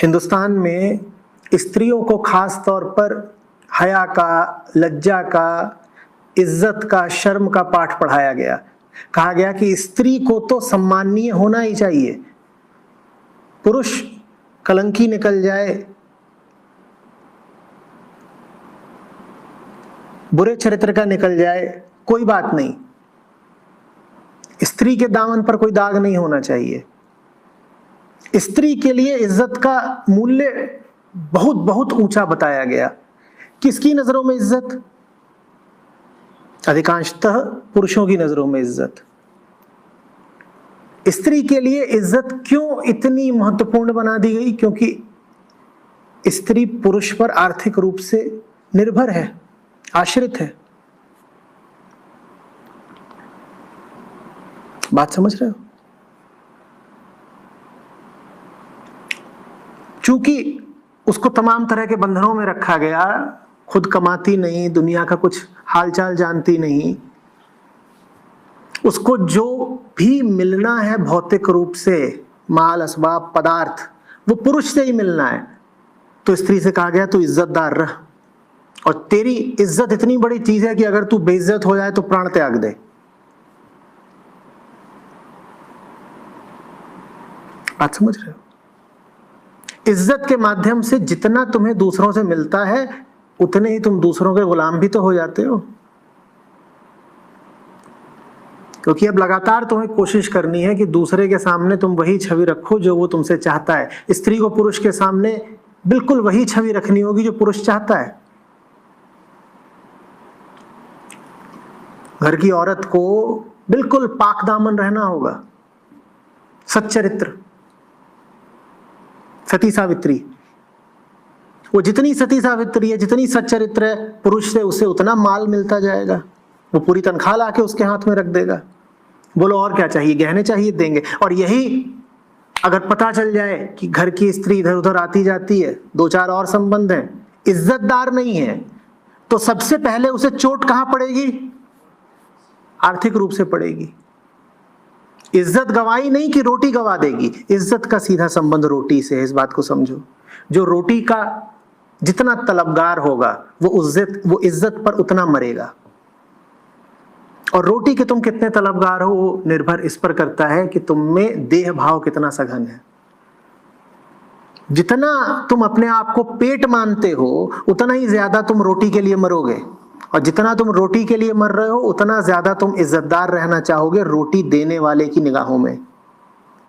हिंदुस्तान में स्त्रियों को खास तौर पर हया का, लज्जा का, इज्जत का, शर्म का पाठ पढ़ाया गया। कहा गया कि स्त्री को तो सम्माननीय होना ही चाहिए, पुरुष कलंकी निकल जाए, बुरे चरित्र का निकल जाए, कोई बात नहीं, स्त्री के दामन पर कोई दाग नहीं होना चाहिए। स्त्री के लिए इज्जत का मूल्य बहुत बहुत ऊंचा बताया गया। किसकी नजरों में इज्जत? अधिकांशतः पुरुषों की नजरों में इज्जत। स्त्री के लिए इज्जत क्यों इतनी महत्वपूर्ण बना दी गई? क्योंकि स्त्री पुरुष पर आर्थिक रूप से निर्भर है, आश्रित है। बात समझ रहे हो? चूंकि उसको तमाम तरह के बंधनों में रखा गया, खुद कमाती नहीं, दुनिया का कुछ हालचाल जानती नहीं, उसको जो भी मिलना है भौतिक रूप से, माल, असबाब, पदार्थ, वो पुरुष से ही मिलना है। तो स्त्री से कहा गया तू इज्जतदार रह, और तेरी इज्जत इतनी बड़ी चीज है कि अगर तू बेइज्जत हो जाए तो प्राण त्याग दे। बात समझ रहे हो? इज्जत के माध्यम से जितना तुम्हें दूसरों से मिलता है उतने ही तुम दूसरों के गुलाम भी तो हो जाते हो। क्योंकि अब लगातार तुम्हें कोशिश करनी है कि दूसरे के सामने तुम वही छवि रखो जो वो तुमसे चाहता है। स्त्री को पुरुष के सामने बिल्कुल वही छवि रखनी होगी जो पुरुष चाहता है। घर की औरत को बिल्कुल पाक दामन रहना होगा, सच्चरित्र, सती सावित्री। वो जितनी सती सावित्री है, जितनी सच्चरित्र है, पुरुष से उसे उतना माल मिलता जाएगा। वो पूरी तनख्वाह लाके उसके हाथ में रख देगा। बोलो और क्या चाहिए? गहने चाहिए, देंगे। और यही अगर पता चल जाए कि घर की स्त्री इधर उधर आती जाती है, दो चार और संबंध हैं, इज्जतदार नहीं है, तो सबसे पहले उसे चोट कहां पड़ेगी? आर्थिक रूप से पड़ेगी। इज्जत गवाई नहीं कि रोटी गवा देगी, इज्जत का सीधा संबंध रोटी से है। इस बात को समझो। जो रोटी का जितना तलबगार होगा वो इज्जत पर उतना मरेगा। और रोटी के तुम कितने तलबगार हो वो निर्भर इस पर करता है कि तुम में देह भाव कितना सघन है। जितना तुम अपने आप को पेट मानते हो उतना ही ज्यादा तुम रोटी के लिए मरोगे, और जितना तुम रोटी के लिए मर रहे हो उतना ज्यादा तुम इज्जतदार रहना चाहोगे रोटी देने वाले की निगाहों में।